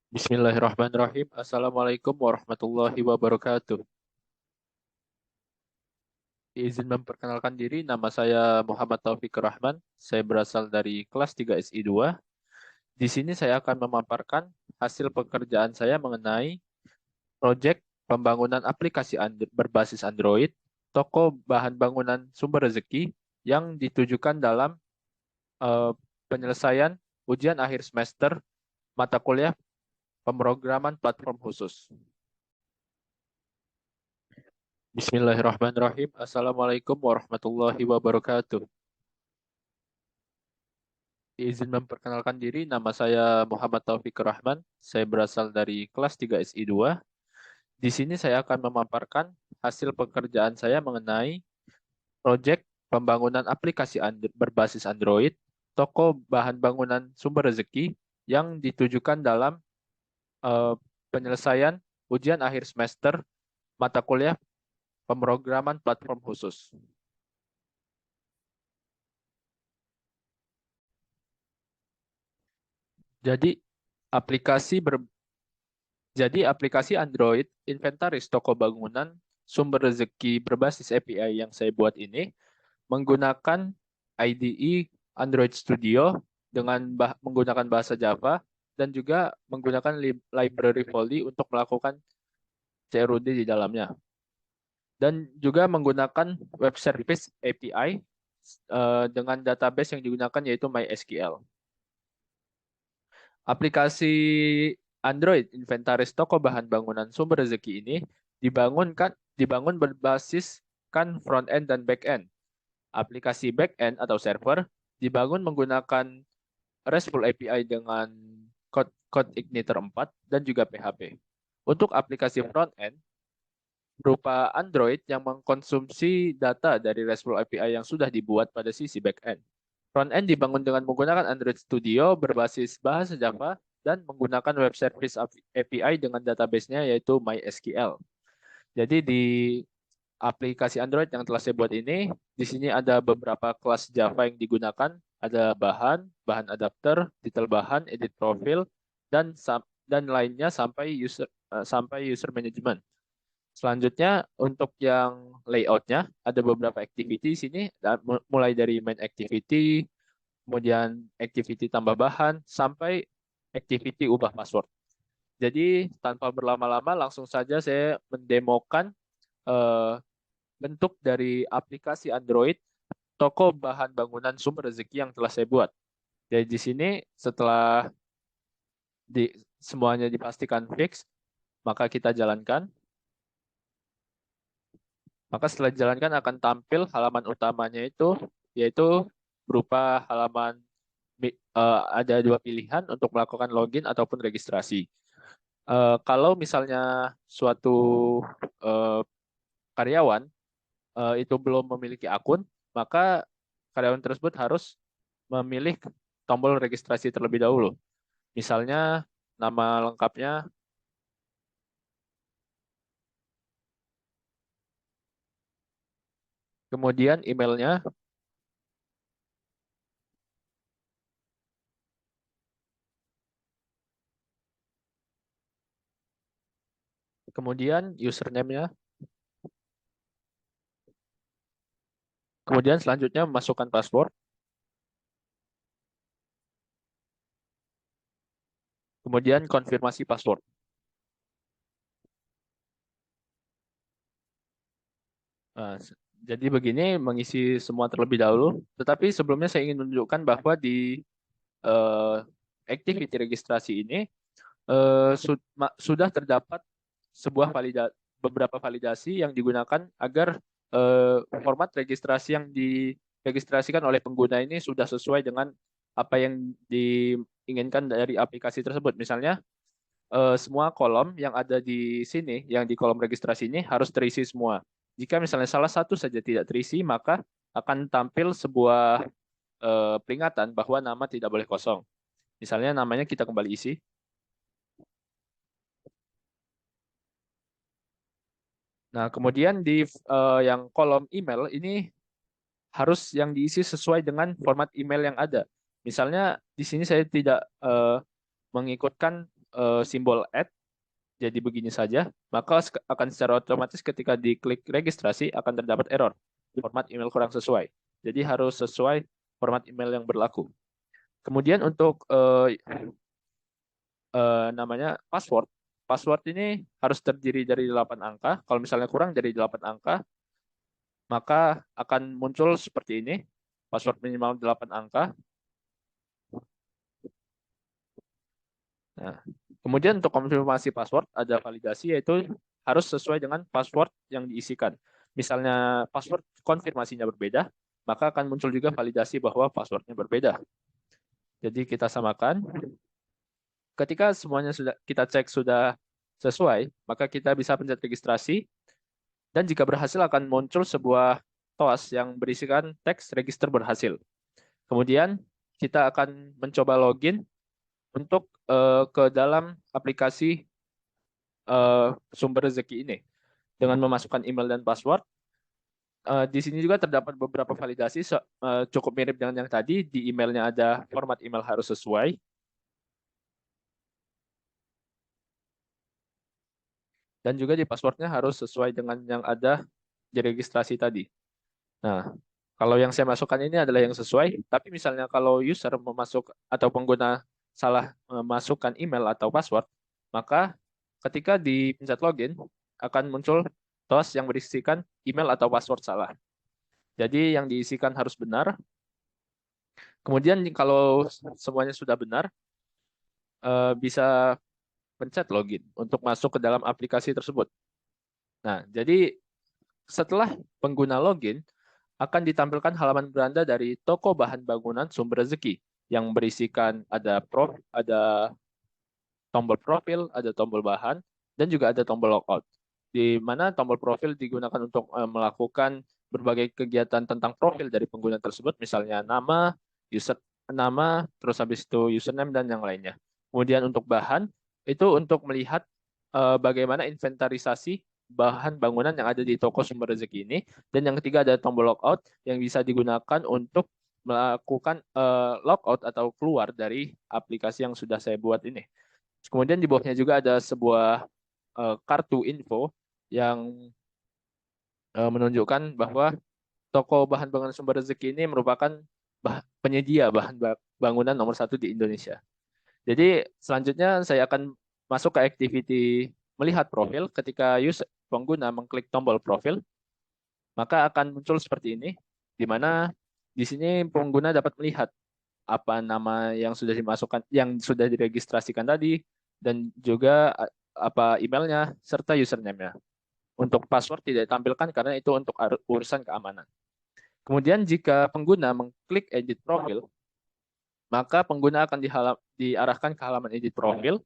Bismillahirrahmanirrahim. Assalamualaikum warahmatullahi wabarakatuh. Izin memperkenalkan diri, nama saya Muhammad Taufik Rahman. Saya berasal dari kelas 3 SI 2. Di sini saya akan memaparkan hasil pekerjaan saya mengenai proyek pembangunan aplikasi berbasis Android, toko bahan bangunan sumber rezeki yang ditujukan dalam eh, penyelesaian ujian akhir semester mata kuliah pemrograman platform khusus. Bismillahirrahmanirrahim. Assalamualaikum warahmatullahi wabarakatuh. Izin memperkenalkan diri, nama saya Muhammad Taufik Rahman. Saya berasal dari kelas 3 SI 2. Di sini saya akan memaparkan hasil pekerjaan saya mengenai proyek pembangunan aplikasi berbasis Android, toko bahan bangunan sumber rezeki yang ditujukan dalam eh, penyelesaian ujian akhir semester mata kuliah pemrograman platform khusus. Jadi aplikasi ber, Jadi aplikasi Android inventaris toko bangunan sumber rezeki berbasis API yang saya buat ini menggunakan IDE Android Studio dengan menggunakan bahasa Java dan juga menggunakan library Foldy untuk melakukan CRUD di dalamnya. Dan juga menggunakan web service API dengan database yang digunakan yaitu MySQL. Aplikasi Android inventaris toko bahan bangunan sumber rezeki ini dibangun berbasiskan front end dan back end. Aplikasi back end atau server dibangun menggunakan RESTful API dengan kode Igniter 4 dan juga PHP. Untuk aplikasi front end berupa Android yang mengkonsumsi data dari RESTful API yang sudah dibuat pada sisi back end. Front end dibangun dengan menggunakan Android Studio berbasis bahasa Java dan menggunakan web service API dengan database-nya yaitu MySQL. Jadi di aplikasi Android yang telah saya buat ini, di sini ada beberapa kelas Java yang digunakan, ada bahan, bahan adapter, detail bahan, edit profil, dan lainnya sampai user management. Selanjutnya untuk yang layoutnya ada beberapa activity di sini, mulai dari main activity, kemudian activity tambah bahan, sampai activity ubah password. Jadi tanpa berlama-lama langsung saja saya mendemokan eh, bentuk dari aplikasi Android toko bahan bangunan sumber rezeki yang telah saya buat. Jadi di sini setelah semuanya dipastikan fix, maka kita jalankan. Maka setelah dijalankan akan tampil halaman utamanya itu yaitu berupa halaman ada dua pilihan untuk melakukan login ataupun registrasi. Kalau misalnya suatu eh, karyawan itu belum memiliki akun, maka karyawan tersebut harus memilih tombol registrasi terlebih dahulu. Misalnya nama lengkapnya, kemudian emailnya, kemudian username-nya, kemudian selanjutnya memasukkan password, kemudian konfirmasi password. Nah, jadi begini mengisi semua terlebih dahulu. Tetapi sebelumnya saya ingin menunjukkan bahwa di eh, activity registrasi ini sudah terdapat beberapa validasi yang digunakan agar format registrasi yang diregistrasikan oleh pengguna ini sudah sesuai dengan apa yang diinginkan dari aplikasi tersebut. Misalnya semua kolom yang ada di sini, yang di kolom registrasi ini harus terisi semua. Jika misalnya salah satu saja tidak terisi, maka akan tampil sebuah peringatan bahwa nama tidak boleh kosong. Misalnya namanya kita kembali isi. Nah, kemudian di yang kolom email ini harus yang diisi sesuai dengan format email yang ada. Misalnya di sini saya tidak mengikutkan simbol add, jadi begini saja, maka akan secara otomatis ketika diklik registrasi akan terdapat error. Format email kurang sesuai. Jadi harus sesuai format email yang berlaku. Kemudian untuk namanya password. Password ini harus terdiri dari 8 angka. Kalau misalnya kurang dari 8 angka, maka akan muncul seperti ini. Password minimal 8 angka. Nah, kemudian untuk konfirmasi password ada validasi, yaitu harus sesuai dengan password yang diisikan. Misalnya password konfirmasinya berbeda, maka akan muncul juga validasi bahwa passwordnya berbeda. Jadi kita samakan. Ketika semuanya sudah kita cek sudah sesuai, maka kita bisa pencet registrasi. Dan jika berhasil akan muncul sebuah TOAS yang berisikan teks register berhasil. Kemudian kita akan mencoba login untuk ke dalam aplikasi sumber rezeki ini dengan memasukkan email dan password. Di sini juga terdapat beberapa validasi cukup mirip dengan yang tadi. Di emailnya ada format email harus sesuai. Dan juga di passwordnya harus sesuai dengan yang ada di registrasi tadi. Nah, kalau yang saya masukkan ini adalah yang sesuai, tapi misalnya kalau user memasuk atau pengguna salah memasukkan email atau password, maka ketika dipencet login akan muncul TOS yang berisikan email atau password salah. Jadi yang diisikan harus benar. Kemudian kalau semuanya sudah benar, bisa pencet login untuk masuk ke dalam aplikasi tersebut. Nah, jadi setelah pengguna login, akan ditampilkan halaman beranda dari toko bahan bangunan sumber rezeki yang berisikan ada tombol profil, ada tombol bahan, dan juga ada tombol logout. Di mana tombol profil digunakan untuk melakukan berbagai kegiatan tentang profil dari pengguna tersebut, misalnya nama, nama, terus habis itu username dan yang lainnya. Kemudian untuk bahan itu untuk melihat bagaimana inventarisasi bahan bangunan yang ada di toko sumber rezeki ini. Dan yang ketiga ada tombol logout yang bisa digunakan untuk melakukan logout atau keluar dari aplikasi yang sudah saya buat ini. Kemudian di bawahnya juga ada sebuah kartu info yang menunjukkan bahwa toko bahan bangunan sumber rezeki ini merupakan penyedia bahan bangunan nomor 1 di Indonesia. Jadi selanjutnya saya akan masuk ke activity melihat profil. Ketika pengguna mengklik tombol profil, maka akan muncul seperti ini, di mana di sini pengguna dapat melihat apa nama yang sudah dimasukkan, yang sudah diregistrasikan tadi, dan juga apa emailnya serta username-nya. Untuk password tidak ditampilkan karena itu untuk urusan keamanan. Kemudian jika pengguna mengklik edit profil, maka pengguna akan diarahkan ke halaman edit profil,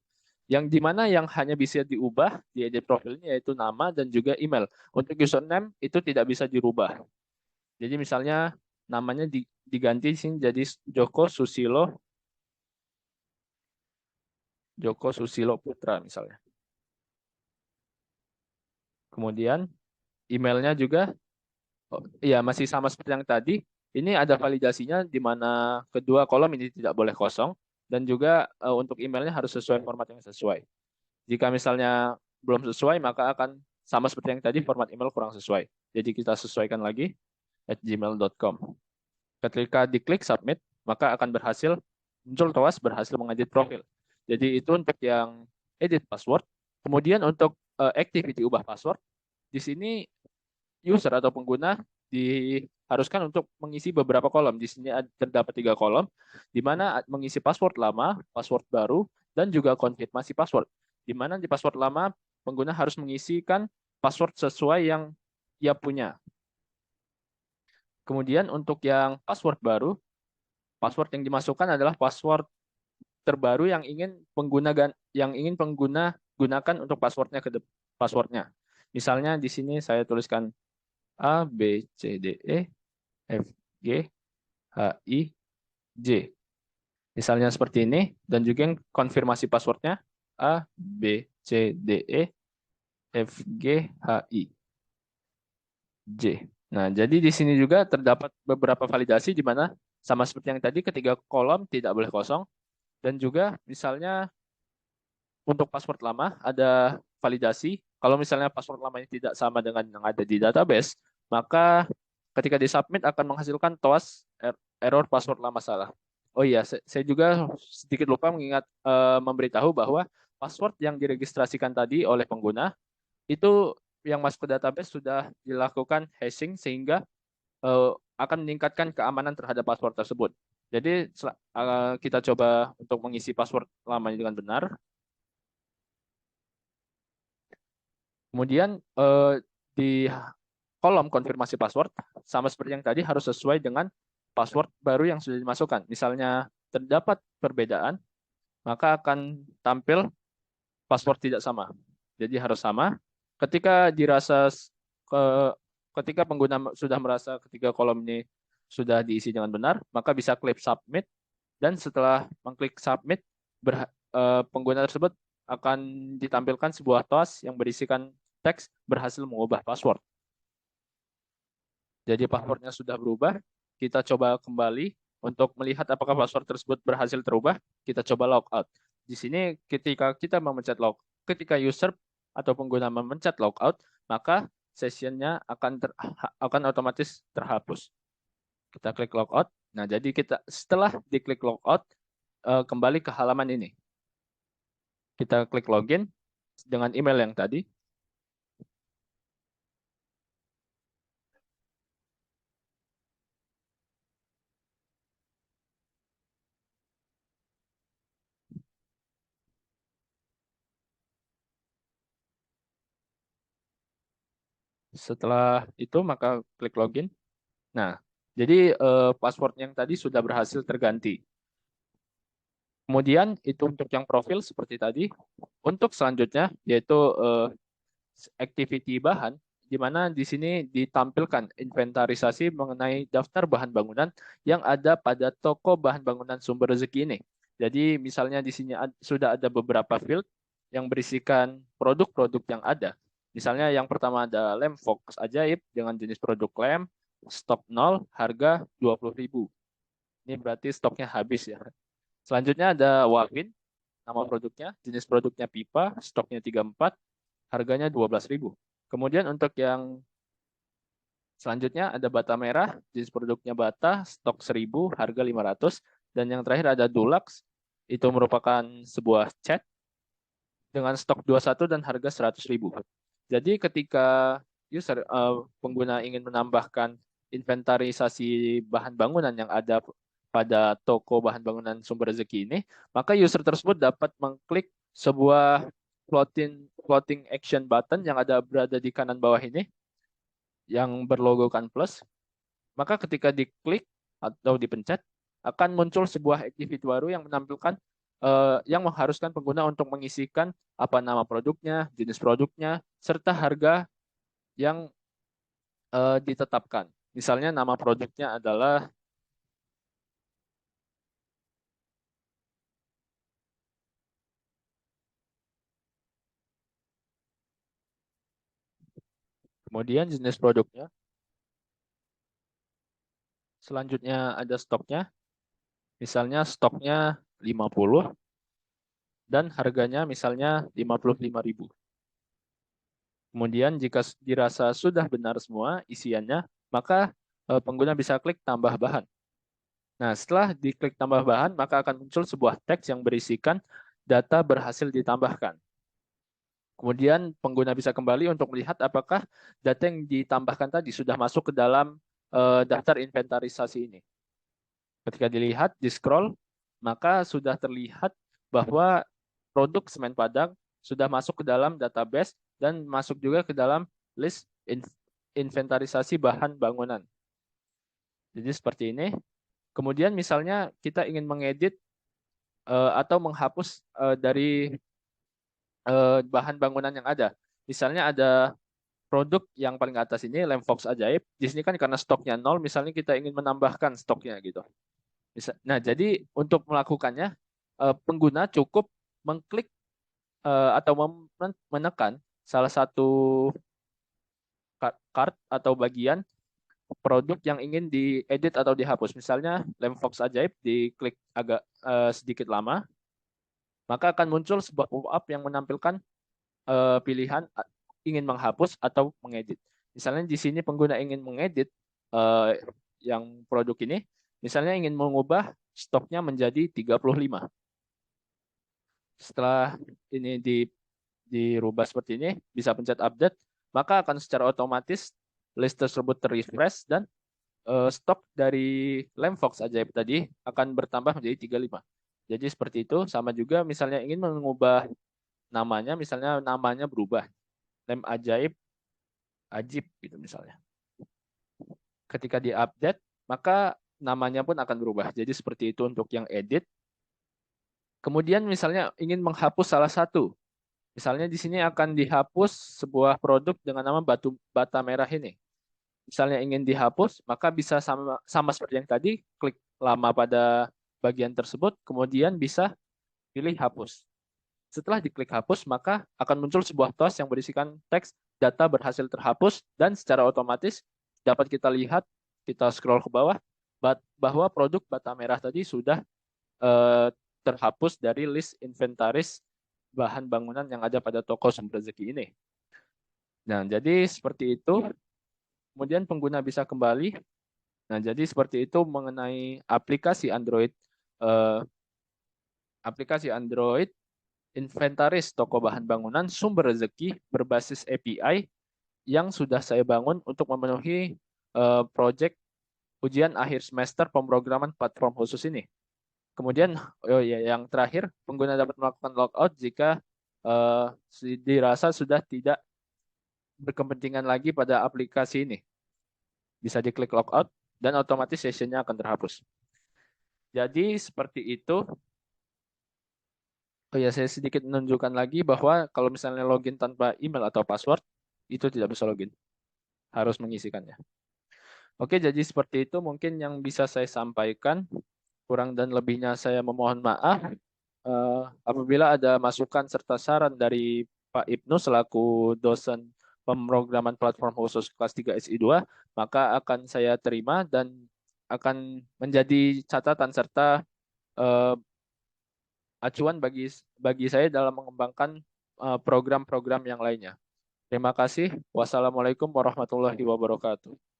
yang dimana yang hanya bisa diubah di edit profil ini yaitu nama dan juga email. Untuk username itu tidak bisa dirubah. Jadi misalnya namanya diganti di sini jadi Joko Susilo Putra misalnya. Kemudian emailnya juga ya masih sama seperti yang tadi. Ini ada validasinya di mana kedua kolom ini tidak boleh kosong dan juga untuk emailnya harus sesuai format yang sesuai. Jika misalnya belum sesuai maka akan sama seperti yang tadi format email kurang sesuai. Jadi kita sesuaikan lagi @gmail.com. Ketika diklik submit maka akan muncul TOAS berhasil mengedit profil. Jadi itu untuk yang edit password. Kemudian untuk activity ubah password, di sini user atau pengguna diharuskan untuk mengisi beberapa kolom. Di sini terdapat 3 kolom, di mana mengisi password lama, password baru, dan juga konfirmasi password. Di mana di password lama, pengguna harus mengisikan password sesuai yang ia punya. Kemudian untuk yang password baru, password yang dimasukkan adalah password terbaru yang ingin pengguna gunakan untuk passwordnya. Misalnya di sini saya tuliskan A, B, C, D, E, F, G, H, I, J. Misalnya seperti ini, dan juga yang konfirmasi passwordnya A, B, C, D, E, F, G, H, I, J. Nah, jadi di sini juga terdapat beberapa validasi di mana sama seperti yang tadi, ketiga kolom tidak boleh kosong, dan juga misalnya untuk password lama ada validasi. Kalau misalnya password lamanya tidak sama dengan yang ada di database, maka ketika disubmit akan menghasilkan TOAS error password lama salah. Oh iya, saya juga sedikit lupa memberitahu bahwa password yang diregistrasikan tadi oleh pengguna itu yang masuk ke database sudah dilakukan hashing sehingga akan meningkatkan keamanan terhadap password tersebut. Jadi kita coba untuk mengisi password lamanya dengan benar. Kemudian di kolom konfirmasi password, sama seperti yang tadi harus sesuai dengan password baru yang sudah dimasukkan. Misalnya terdapat perbedaan, maka akan tampil password tidak sama. Jadi harus sama. Ketika dirasa ke, ketika pengguna sudah merasa ketika kolom ini sudah diisi dengan benar, maka bisa klik submit dan setelah mengklik submit, pengguna tersebut akan ditampilkan sebuah TOAS yang berisikan teks berhasil mengubah password. Jadi passwordnya sudah berubah, kita coba kembali untuk melihat apakah password tersebut berhasil terubah, kita coba logout. Di sini ketika user atau pengguna memencet logout, maka sessionnya akan otomatis terhapus. Kita klik logout. Nah, jadi setelah diklik logout, kembali ke halaman ini. Kita klik login dengan email yang tadi. Setelah itu maka klik login. Nah, jadi password yang tadi sudah berhasil terganti. Kemudian itu untuk yang profil seperti tadi. Untuk selanjutnya yaitu activity bahan, di mana di sini ditampilkan inventarisasi mengenai daftar bahan bangunan yang ada pada toko bahan bangunan sumber rezeki ini. Jadi misalnya di sini sudah ada beberapa field yang berisikan produk-produk yang ada. Misalnya yang pertama ada lem Fox ajaib dengan jenis produk lem, stok 0, harga 20.000. Ini berarti stoknya habis ya. Selanjutnya ada Wavin, nama produknya, jenis produknya pipa, stoknya 34, harganya 12.000. Kemudian untuk yang selanjutnya ada bata merah, jenis produknya bata, stok 1.000, harga 500. Dan yang terakhir ada Dulux, itu merupakan sebuah cat dengan stok 21 dan harga 100.000. Jadi ketika pengguna ingin menambahkan inventarisasi bahan bangunan yang ada pada toko bahan bangunan sumber rezeki ini, maka user tersebut dapat mengklik sebuah floating action button yang berada di kanan bawah ini yang berlogokan plus. Maka ketika diklik atau dipencet akan muncul sebuah activity baru yang menampilkan yang mengharuskan pengguna untuk mengisikan apa nama produknya, jenis produknya, serta harga yang ditetapkan. Misalnya nama produknya adalah kemudian jenis produknya, selanjutnya ada stoknya, misalnya stoknya 50 dan harganya misalnya 55.000. Kemudian jika dirasa sudah benar semua isiannya, maka pengguna bisa klik tambah bahan. Nah, setelah diklik tambah bahan, maka akan muncul sebuah teks yang berisikan data berhasil ditambahkan. Kemudian pengguna bisa kembali untuk melihat apakah data yang ditambahkan tadi sudah masuk ke dalam daftar inventarisasi ini. Ketika dilihat, di-scroll, maka sudah terlihat bahwa produk semen Padang sudah masuk ke dalam database dan masuk juga ke dalam list inventarisasi bahan bangunan. Jadi seperti ini. Kemudian misalnya kita ingin mengedit atau menghapus dari bahan bangunan yang ada. Misalnya ada produk yang paling atas ini, lem Fox ajaib. Di sini kan karena stoknya 0, misalnya kita ingin menambahkan stoknya gitu. Nah, jadi untuk melakukannya, pengguna cukup mengklik atau menekan salah satu card atau bagian produk yang ingin diedit atau dihapus. Misalnya lem Fox ajaib diklik agak sedikit lama. maka akan muncul sebuah pop-up yang menampilkan pilihan ingin menghapus atau mengedit. Misalnya di sini pengguna ingin mengedit yang produk ini, misalnya ingin mengubah stoknya menjadi 35. Setelah ini dirubah seperti ini, bisa pencet update, maka akan secara otomatis list tersebut terrefresh dan stok dari Lemfox Ajaib tadi akan bertambah menjadi 35. Jadi seperti itu, sama juga misalnya ingin mengubah namanya, misalnya namanya berubah, Lem Ajaib Ajib gitu misalnya. Ketika diupdate, maka namanya pun akan berubah. Jadi seperti itu untuk yang edit. Kemudian misalnya ingin menghapus salah satu. Misalnya di sini akan dihapus sebuah produk dengan nama bata merah ini. Misalnya ingin dihapus, maka bisa sama seperti yang tadi, klik lama pada bagian tersebut, kemudian bisa pilih hapus. Setelah diklik hapus, maka akan muncul sebuah tos yang berisikan teks data berhasil terhapus dan secara otomatis dapat kita lihat, kita scroll ke bawah, bahwa produk bata merah tadi sudah eh, terhapus dari list inventaris bahan bangunan yang ada pada toko Sumber Rezeki ini. Nah, jadi seperti itu. Kemudian pengguna bisa kembali. Nah, jadi seperti itu mengenai eh, aplikasi Android inventaris toko bahan bangunan Sumber Rezeki berbasis API yang sudah saya bangun untuk memenuhi proyek ujian akhir semester pemrograman platform khusus ini. Kemudian, oh ya, yang terakhir, pengguna dapat melakukan logout jika eh, dirasa sudah tidak berkepentingan lagi pada aplikasi ini. Bisa diklik logout dan otomatis sessionnya akan terhapus. Jadi seperti itu. Oh ya, saya sedikit menunjukkan lagi bahwa kalau misalnya login tanpa email atau password, itu tidak bisa login. Harus mengisikannya. Oke, jadi seperti itu mungkin yang bisa saya sampaikan. Kurang dan lebihnya saya memohon maaf. Apabila ada masukan serta saran dari Pak Ibnu selaku dosen pemrograman platform khusus kelas 3 SI2, maka akan saya terima dan akan menjadi catatan serta eh, acuan bagi saya dalam mengembangkan program-program yang lainnya. Terima kasih. Wassalamualaikum warahmatullahi wabarakatuh.